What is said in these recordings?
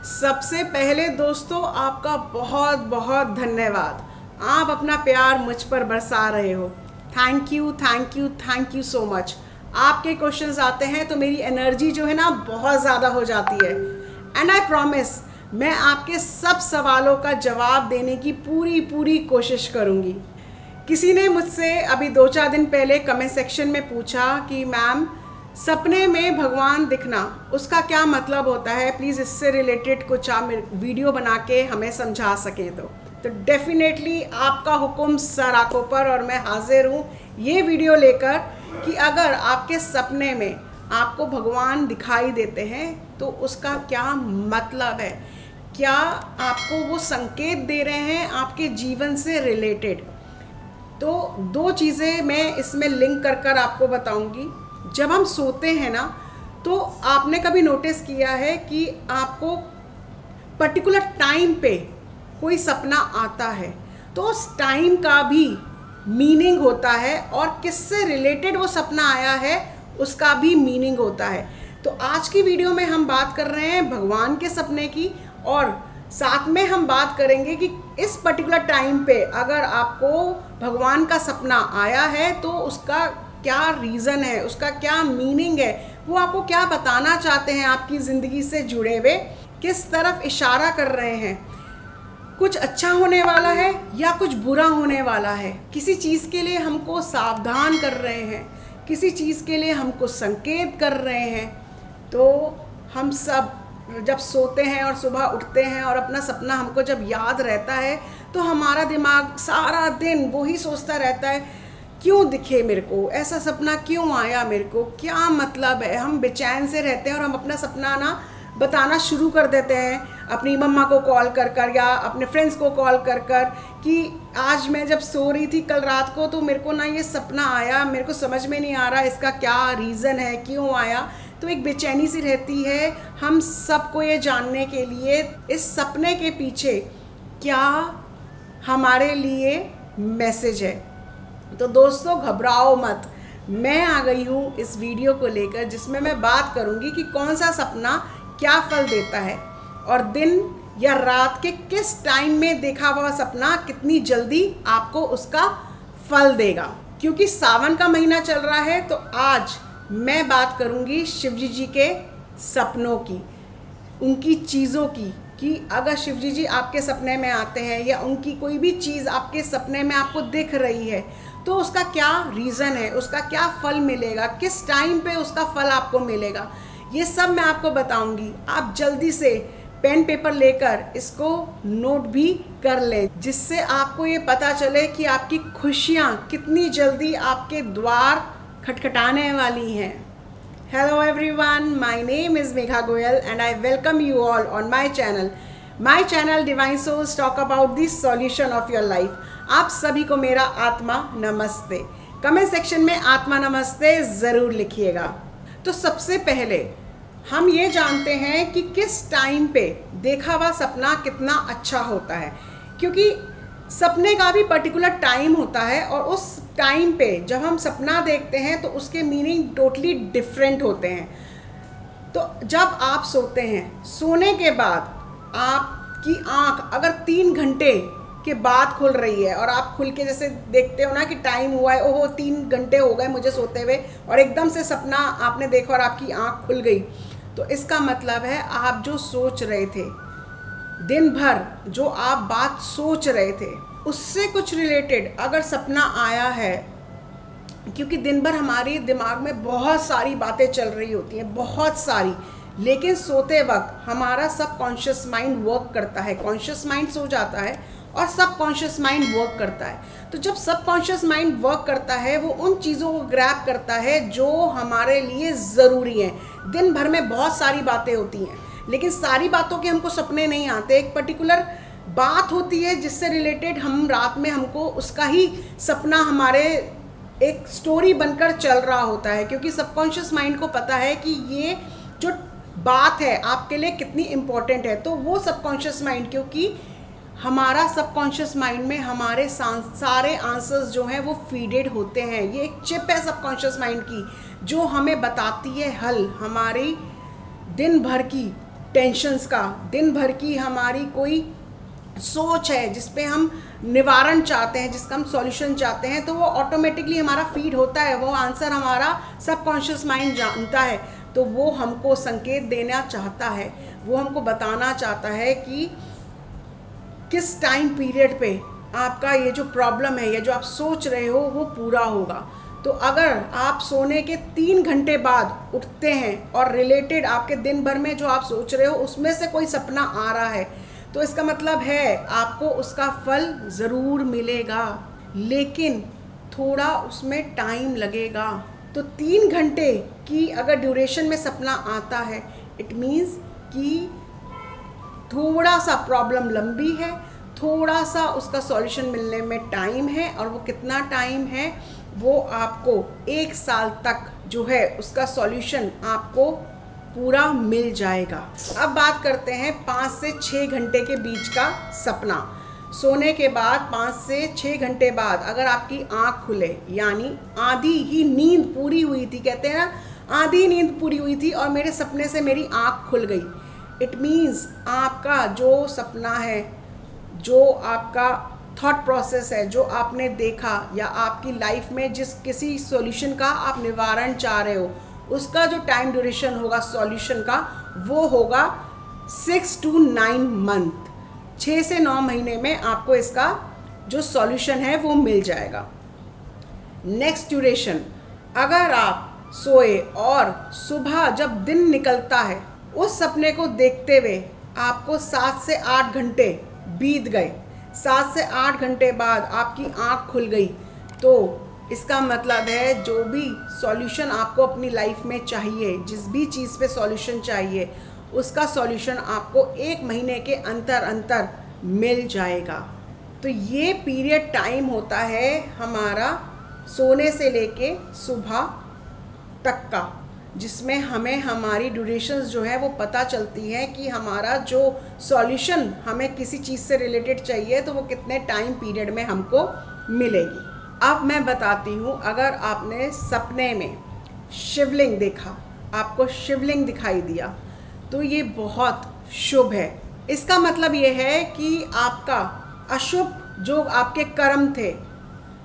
सबसे पहले दोस्तों आपका बहुत बहुत धन्यवाद। आप अपना प्यार मुझ पर बरसा रहे हो। Thank you thank you thank you so much. आपके क्वेश्चंस आते हैं तो मेरी एनर्जी जो है ना बहुत ज़्यादा हो जाती है। एंड आई प्रॉमिस मैं आपके सब सवालों का जवाब देने की पूरी कोशिश करूँगी। किसी ने मुझसे अभी 2-4 दिन पहले कमेंट सेक्शन में पूछा कि मैम सपने में भगवान दिखना उसका क्या मतलब होता है, प्लीज़ इससे रिलेटेड कुछ आप वीडियो बना के हमें समझा सकें। तो डेफिनेटली आपका हुक्म सर आंखों पर और मैं हाजिर हूँ ये वीडियो लेकर कि अगर आपके सपने में आपको भगवान दिखाई देते हैं तो उसका क्या मतलब है, क्या आपको वो संकेत दे रहे हैं आपके जीवन से रिलेटेड। तो 2 चीज़ें मैं इसमें लिंक कर आपको बताऊंगी। जब हम सोते हैं ना तो आपने कभी नोटिस किया है कि आपको पर्टिकुलर टाइम पे कोई सपना आता है तो उस टाइम का भी मीनिंग होता है और किससे रिलेटेड वो सपना आया है उसका भी मीनिंग होता है। तो आज की वीडियो में हम बात कर रहे हैं भगवान के सपने की और साथ में हम बात करेंगे कि इस पर्टिकुलर टाइम पे अगर आपको भगवान का सपना आया है तो उसका क्या रीज़न है, उसका क्या मीनिंग है, वो आपको क्या बताना चाहते हैं, आपकी ज़िंदगी से जुड़े हुए किस तरफ इशारा कर रहे हैं। कुछ अच्छा होने वाला है या कुछ बुरा होने वाला है, किसी चीज़ के लिए हमको सावधान कर रहे हैं, किसी चीज़ के लिए हमको संकेत कर रहे हैं। तो हम सब जब सोते हैं और सुबह उठते हैं और अपना सपना हमको जब याद रहता है तो हमारा दिमाग सारा दिन वही सोचता रहता है, क्यों दिखे मेरे को, ऐसा सपना क्यों आया, मेरे को क्या मतलब है। हम बेचैन से रहते हैं और हम अपना सपना ना बताना शुरू कर देते हैं अपनी मम्मा को कॉल कर या अपने फ्रेंड्स को कॉल कर कि आज मैं जब सो रही थी कल रात को तो मेरे को ना ये सपना आया, मेरे को समझ में नहीं आ रहा इसका क्या रीज़न है, क्यों आया। तो एक बेचैनी सी रहती है हम सबको ये जानने के लिए इस सपने के पीछे क्या हमारे लिए मैसेज है। तो दोस्तों घबराओ मत, मैं आ गई हूँ इस वीडियो को लेकर जिसमें मैं बात करूँगी कि कौन सा सपना क्या फल देता है और दिन या रात के किस टाइम में देखा हुआ सपना कितनी जल्दी आपको उसका फल देगा। क्योंकि सावन का महीना चल रहा है तो आज मैं बात करूँगी शिवजी जी के सपनों की, उनकी चीज़ों की, कि अगर शिवजी जी आपके सपने में आते हैं या उनकी कोई भी चीज़ आपके सपने में आपको दिख रही है तो उसका क्या रीज़न है, उसका क्या फल मिलेगा, किस टाइम पे उसका फल आपको मिलेगा, ये सब मैं आपको बताऊंगी। आप जल्दी से पेन पेपर लेकर इसको नोट भी कर लें जिससे आपको ये पता चले कि आपकी खुशियाँ कितनी जल्दी आपके द्वार खटखटाने वाली हैं। Hello everyone, my name is Megha Goyal and I welcome you all on my channel. My channel Divine Souls talk about the solution of your life. आप सभी को मेरा आत्मा नमस्ते। कमेंट सेक्शन में आत्मा नमस्ते ज़रूर लिखिएगा। तो सबसे पहले हम ये जानते हैं कि किस टाइम पे देखा हुआ सपना कितना अच्छा होता है, क्योंकि सपने का भी पर्टिकुलर टाइम होता है और उस टाइम पे जब हम सपना देखते हैं तो उसके मीनिंग टोटली डिफरेंट होते हैं। तो जब आप सोते हैं, सोने के बाद आपकी आँख अगर 3 घंटे के बाद खुल रही है और आप खुल के जैसे देखते हो ना कि टाइम हुआ है, ओहो 3 घंटे हो गए मुझे सोते हुए, और एकदम से सपना आपने देखा और आपकी आँख खुल गई, तो इसका मतलब है आप जो सोच रहे थे दिन भर, जो आप बात सोच रहे थे उससे कुछ रिलेटेड अगर सपना आया है, क्योंकि दिन भर हमारे दिमाग में बहुत सारी बातें चल रही होती हैं, बहुत सारी, लेकिन सोते वक्त हमारा सबकॉन्शियस माइंड वर्क करता है। कॉन्शियस माइंड सो जाता है और सबकॉन्शियस माइंड वर्क करता है। तो जब सबकॉन्शियस माइंड वर्क करता है वो उन चीज़ों को ग्रैब करता है जो हमारे लिए ज़रूरी हैं। दिन भर में बहुत सारी बातें होती हैं लेकिन सारी बातों के हमको सपने नहीं आते। एक पर्टिकुलर बात होती है जिससे रिलेटेड हम रात में हमको उसका ही सपना हमारे एक स्टोरी बनकर चल रहा होता है, क्योंकि सबकॉन्शियस माइंड को पता है कि ये जो बात है आपके लिए कितनी इम्पोर्टेंट है। तो वो सबकॉन्शियस माइंड, क्योंकि हमारा सबकॉन्शियस माइंड में हमारे सारे आंसर्स जो हैं वो फीडेड होते हैं। ये एक चिप है सबकॉन्शियस माइंड की जो हमें बताती है हल हमारी दिन भर की टेंशन्स का, दिन भर की हमारी कोई सोच है जिस पे हम निवारण चाहते हैं, जिसका हम सॉल्यूशन चाहते हैं, तो वो ऑटोमेटिकली हमारा फीड होता है, वो आंसर हमारा सबकॉन्शियस माइंड जानता है। तो वो हमको संकेत देना चाहता है, वो हमको बताना चाहता है कि किस टाइम पीरियड पे आपका ये जो प्रॉब्लम है, ये जो आप सोच रहे हो, वो पूरा होगा। तो अगर आप सोने के 3 घंटे बाद उठते हैं और रिलेटेड आपके दिन भर में जो आप सोच रहे हो उसमें से कोई सपना आ रहा है, तो इसका मतलब है आपको उसका फल ज़रूर मिलेगा, लेकिन थोड़ा उसमें टाइम लगेगा। तो 3 घंटे की अगर ड्यूरेशन में सपना आता है, इट मीन्स कि थोड़ा सा प्रॉब्लम लंबी है, थोड़ा सा उसका सॉल्यूशन मिलने में टाइम है, और वो कितना टाइम है, वो आपको 1 साल तक जो है उसका सॉल्यूशन आपको पूरा मिल जाएगा। अब बात करते हैं 5 से 6 घंटे के बीच का सपना। सोने के बाद 5 से 6 घंटे बाद अगर आपकी आँख खुले, यानी आधी ही नींद पूरी हुई थी, कहते हैं ना आधी नींद पूरी हुई थी और मेरे सपने से मेरी आँख खुल गई, इट मीन्स आपका जो सपना है, जो आपका थॉट प्रोसेस है, जो आपने देखा या आपकी लाइफ में जिस किसी सॉल्यूशन का आप निवारण चाह रहे हो, उसका जो टाइम ड्यूरेशन होगा सॉल्यूशन का, वो होगा 6 to 9 मंथ। 6 से 9 महीने में आपको इसका जो सॉल्यूशन है वो मिल जाएगा। नेक्स्ट ड्यूरेशन, अगर आप सोए और सुबह जब दिन निकलता है उस सपने को देखते हुए आपको 7 से 8 घंटे बीत गए, 7 से 8 घंटे बाद आपकी आँख खुल गई, तो इसका मतलब है जो भी सॉल्यूशन आपको अपनी लाइफ में चाहिए, जिस भी चीज़ पे सॉल्यूशन चाहिए, उसका सॉल्यूशन आपको 1 महीने के अंतर मिल जाएगा। तो ये पीरियड टाइम होता है हमारा सोने से लेके सुबह तक का, जिसमें हमें हमारी ड्यूरेशंस जो है वो पता चलती है कि हमारा जो सॉल्यूशन हमें किसी चीज़ से रिलेटेड चाहिए तो वो कितने टाइम पीरियड में हमको मिलेगी। अब मैं बताती हूँ, अगर आपने सपने में शिवलिंग देखा, आपको शिवलिंग दिखाई दिया, तो ये बहुत शुभ है। इसका मतलब ये है कि आपका अशुभ जो आपके कर्म थे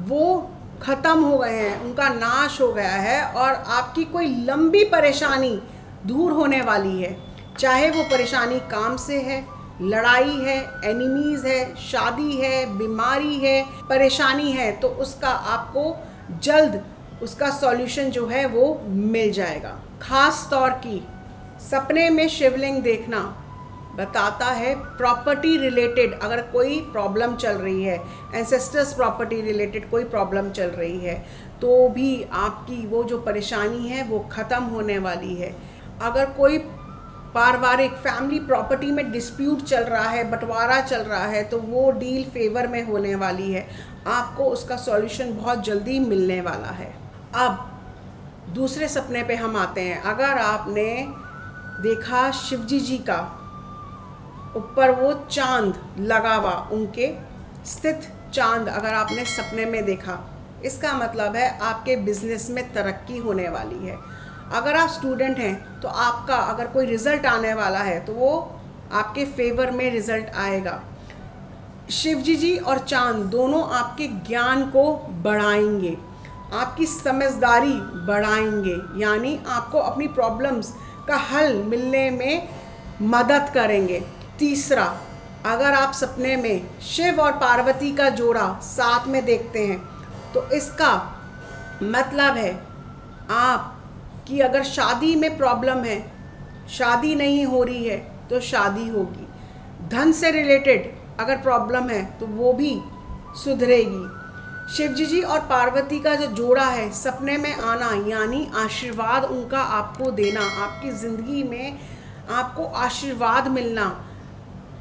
वो ख़त्म हो गए हैं, उनका नाश हो गया है, और आपकी कोई लंबी परेशानी दूर होने वाली है। चाहे वो परेशानी काम से है, लड़ाई है, एनिमीज़ है, शादी है, बीमारी है, परेशानी है, तो उसका आपको जल्द उसका सॉल्यूशन जो है वो मिल जाएगा। ख़ास तौर की सपने में शिवलिंग देखना बताता है प्रॉपर्टी रिलेटेड अगर कोई प्रॉब्लम चल रही है, एंसेस्टर्स प्रॉपर्टी रिलेटेड कोई प्रॉब्लम चल रही है, तो भी आपकी वो जो परेशानी है वो ख़त्म होने वाली है। अगर कोई पारिवारिक फैमिली प्रॉपर्टी में डिस्प्यूट चल रहा है, बंटवारा चल रहा है, तो वो डील फेवर में होने वाली है, आपको उसका सॉल्यूशन बहुत जल्दी मिलने वाला है। अब दूसरे सपने पे हम आते हैं। अगर आपने देखा शिवजी जी का ऊपर वो चांद लगा हुआ, उनके स्थित चांद अगर आपने सपने में देखा, इसका मतलब है आपके बिजनेस में तरक्की होने वाली है। अगर आप स्टूडेंट हैं तो आपका अगर कोई रिज़ल्ट आने वाला है तो वो आपके फेवर में रिज़ल्ट आएगा। शिवजी जी और चांद दोनों आपके ज्ञान को बढ़ाएंगे, आपकी समझदारी बढ़ाएंगे, यानी आपको अपनी प्रॉब्लम्स का हल मिलने में मदद करेंगे। तीसरा, अगर आप सपने में शिव और पार्वती का जोड़ा साथ में देखते हैं तो इसका मतलब है आप कि अगर शादी में प्रॉब्लम है, शादी नहीं हो रही है तो शादी होगी। धन से रिलेटेड अगर प्रॉब्लम है तो वो भी सुधरेगी। शिवजी जी और पार्वती का जो जोड़ा है सपने में आना, यानी आशीर्वाद उनका आपको देना, आपकी ज़िंदगी में आपको आशीर्वाद मिलना।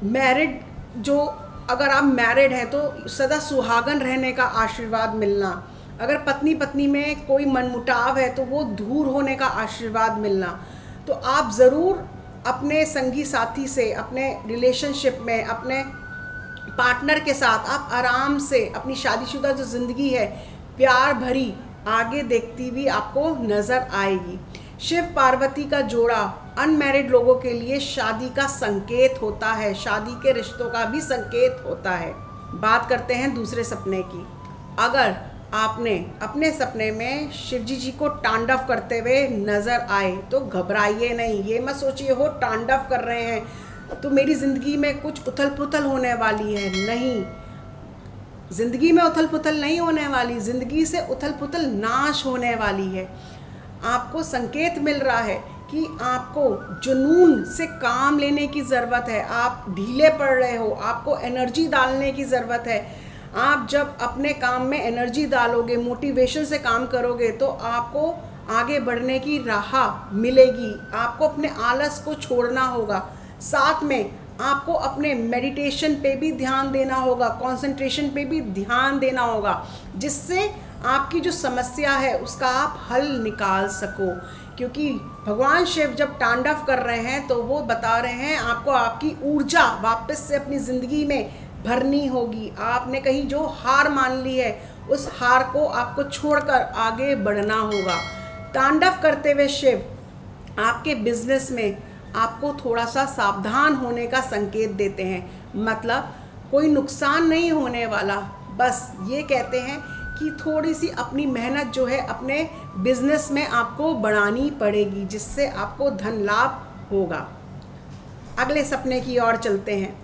मैरिड जो अगर आप मैरिड हैं तो सदा सुहागन रहने का आशीर्वाद मिलना। अगर पत्नी पत्नी में कोई मनमुटाव है तो वो दूर होने का आशीर्वाद मिलना। तो आप ज़रूर अपने संगी साथी से, अपने रिलेशनशिप में, अपने पार्टनर के साथ आप आराम से अपनी शादीशुदा जो ज़िंदगी है प्यार भरी आगे देखती हुई आपको नज़र आएगी। शिव पार्वती का जोड़ा अनमैरिड लोगों के लिए शादी का संकेत होता है, शादी के रिश्तों का भी संकेत होता है। बात करते हैं दूसरे सपने की। अगर आपने अपने सपने में शिवजी जी को तांडव करते हुए नज़र आए तो घबराइए नहीं। ये मत सोचिए हो तांडव कर रहे हैं तो मेरी ज़िंदगी में कुछ उथल पुथल होने वाली है। नहीं, ज़िंदगी में उथल पुथल नहीं होने वाली, ज़िंदगी से उथल पुथल नाश होने वाली है। आपको संकेत मिल रहा है कि आपको जुनून से काम लेने की ज़रूरत है। आप ढीले पड़ रहे हो, आपको एनर्जी डालने की ज़रूरत है। आप जब अपने काम में एनर्जी डालोगे, मोटिवेशन से काम करोगे तो आपको आगे बढ़ने की राह मिलेगी। आपको अपने आलस को छोड़ना होगा। साथ में आपको अपने मेडिटेशन पे भी ध्यान देना होगा, कंसंट्रेशन पे भी ध्यान देना होगा, जिससे आपकी जो समस्या है उसका आप हल निकाल सको। क्योंकि भगवान शिव जब तांडव कर रहे हैं तो वो बता रहे हैं आपको आपकी ऊर्जा वापस से अपनी ज़िंदगी में भरनी होगी। आपने कहीं जो हार मान ली है उस हार को आपको छोड़कर आगे बढ़ना होगा। तांडव करते हुए शिव आपके बिजनेस में आपको थोड़ा सा सावधान होने का संकेत देते हैं। मतलब कोई नुकसान नहीं होने वाला, बस ये कहते हैं कि थोड़ी सी अपनी मेहनत जो है अपने बिजनेस में आपको बढ़ानी पड़ेगी, जिससे आपको धन लाभ होगा। अगले सपने की ओर चलते हैं।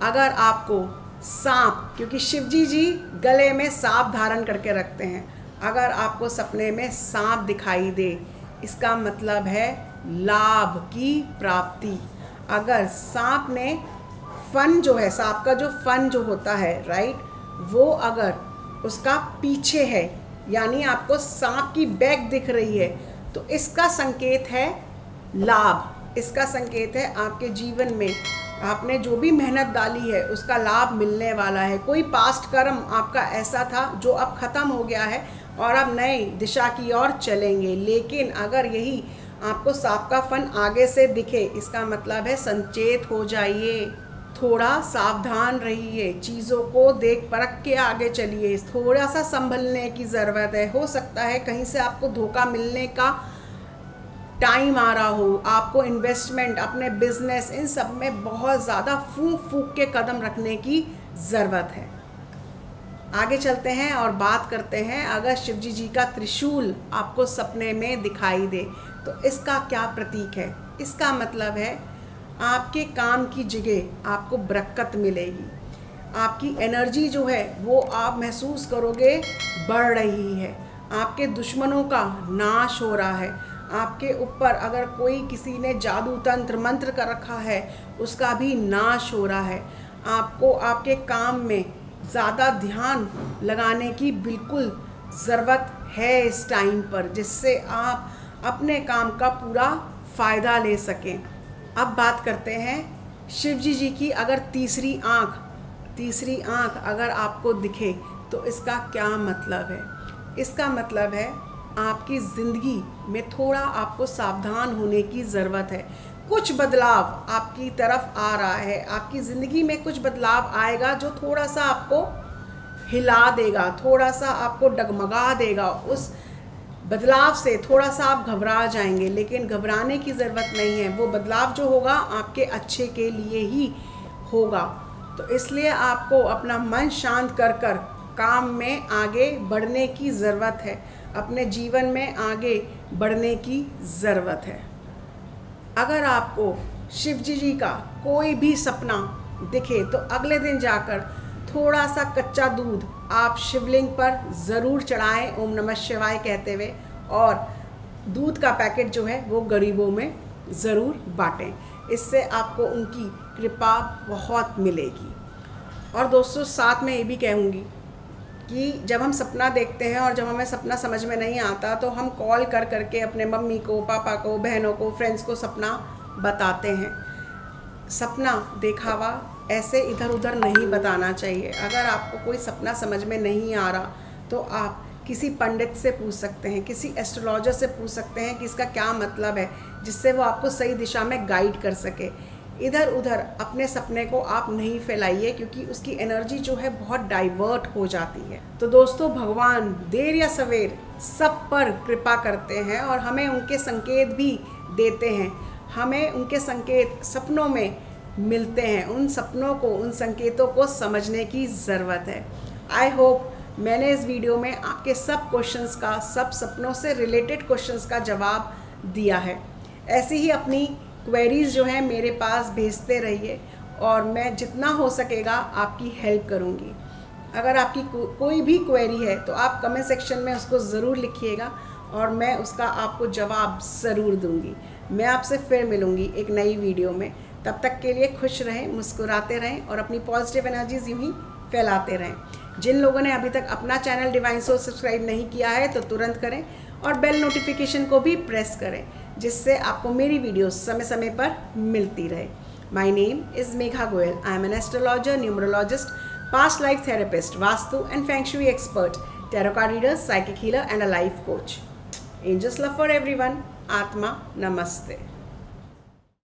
अगर आपको सांप, क्योंकि शिवजी जी गले में सांप धारण करके रखते हैं, अगर आपको सपने में सांप दिखाई दे, इसका मतलब है लाभ की प्राप्ति। अगर सांप ने फन जो है, सांप का जो फन जो होता है राइट, वो अगर उसका पीछे है, यानी आपको सांप की बैक दिख रही है, तो इसका संकेत है लाभ। इसका संकेत है आपके जीवन में आपने जो भी मेहनत डाली है उसका लाभ मिलने वाला है। कोई पास्ट कर्म आपका ऐसा था जो अब ख़त्म हो गया है और अब नई दिशा की ओर चलेंगे। लेकिन अगर यही आपको सांप का फन आगे से दिखे, इसका मतलब है संचेत हो जाइए, थोड़ा सावधान रहिए, चीज़ों को देख परख के आगे चलिए, थोड़ा सा संभलने की ज़रूरत है। हो सकता है कहीं से आपको धोखा मिलने का टाइम आ रहा हो, आपको इन्वेस्टमेंट, अपने बिजनेस, इन सब में बहुत ज़्यादा फूंक के कदम रखने की ज़रूरत है। आगे चलते हैं और बात करते हैं। अगर शिवजी जी का त्रिशूल आपको सपने में दिखाई दे तो इसका क्या प्रतीक है? इसका मतलब है आपके काम की जगह आपको बरकत मिलेगी। आपकी एनर्जी जो है वो आप महसूस करोगे बढ़ रही है। आपके दुश्मनों का नाश हो रहा है। आपके ऊपर अगर कोई किसी ने जादू तंत्र मंत्र कर रखा है उसका भी नाश हो रहा है। आपको आपके काम में ज़्यादा ध्यान लगाने की बिल्कुल ज़रूरत है इस टाइम पर, जिससे आप अपने काम का पूरा फ़ायदा ले सकें। अब बात करते हैं शिवजी जी की। अगर तीसरी आँख अगर आपको दिखे तो इसका क्या मतलब है? इसका मतलब है आपकी ज़िंदगी में थोड़ा आपको सावधान होने की ज़रूरत है। कुछ बदलाव आपकी तरफ आ रहा है, आपकी ज़िंदगी में कुछ बदलाव आएगा जो थोड़ा सा आपको हिला देगा, थोड़ा सा आपको डगमगा देगा। उस बदलाव से थोड़ा सा आप घबरा जाएंगे, लेकिन घबराने की ज़रूरत नहीं है। वो बदलाव जो होगा आपके अच्छे के लिए ही होगा। तो इसलिए आपको अपना मन शांत कर काम में आगे बढ़ने की ज़रूरत है, अपने जीवन में आगे बढ़ने की ज़रूरत है। अगर आपको शिवजी जी का कोई भी सपना दिखे तो अगले दिन जाकर थोड़ा सा कच्चा दूध आप शिवलिंग पर ज़रूर चढ़ाएं ओम नमः शिवाय कहते हुए, और दूध का पैकेट जो है वो गरीबों में ज़रूर बांटें। इससे आपको उनकी कृपा बहुत मिलेगी। और दोस्तों साथ में ये भी कहूँगी कि जब हम सपना देखते हैं और जब हमें सपना समझ में नहीं आता तो हम कॉल करके अपने मम्मी को, पापा को, बहनों को, फ्रेंड्स को सपना बताते हैं। सपना दिखावा ऐसे इधर उधर नहीं बताना चाहिए। अगर आपको कोई सपना समझ में नहीं आ रहा तो आप किसी पंडित से पूछ सकते हैं, किसी एस्ट्रोलॉजर से पूछ सकते हैं कि इसका क्या मतलब है, जिससे वो आपको सही दिशा में गाइड कर सके। इधर उधर अपने सपने को आप नहीं फैलाइए, क्योंकि उसकी एनर्जी जो है बहुत डाइवर्ट हो जाती है। तो दोस्तों भगवान देर या सवेर सब पर कृपा करते हैं और हमें उनके संकेत भी देते हैं। हमें उनके संकेत सपनों में मिलते हैं। उन सपनों को, उन संकेतों को समझने की ज़रूरत है। आई होप मैंने इस वीडियो में आपके सब क्वेश्चंस का, सब सपनों से रिलेटेड क्वेश्चंस का जवाब दिया है। ऐसी ही अपनी क्वेरीज़ जो हैं मेरे पास भेजते रहिए और मैं जितना हो सकेगा आपकी हेल्प करूँगी। अगर आपकी कोई भी क्वेरी है तो आप कमेंट सेक्शन में उसको ज़रूर लिखिएगा और मैं उसका आपको जवाब ज़रूर दूँगी। मैं आपसे फिर मिलूँगी एक नई वीडियो में। तब तक के लिए खुश रहें, मुस्कुराते रहें और अपनी पॉजिटिव एनर्जीज यूँ ही फैलाते रहें। जिन लोगों ने अभी तक अपना चैनल डिवाइन सोर्स सब्सक्राइब नहीं किया है तो तुरंत करें और बेल नोटिफिकेशन को भी प्रेस करें, जिससे आपको मेरी वीडियोस समय समय पर मिलती रहे। My name is Megha Goyal. I am an astrologer, numerologist, past life therapist, Vastu and Feng Shui expert, tarot card reader, psychic healer and a life coach. Angels love for everyone. Atma Namaste.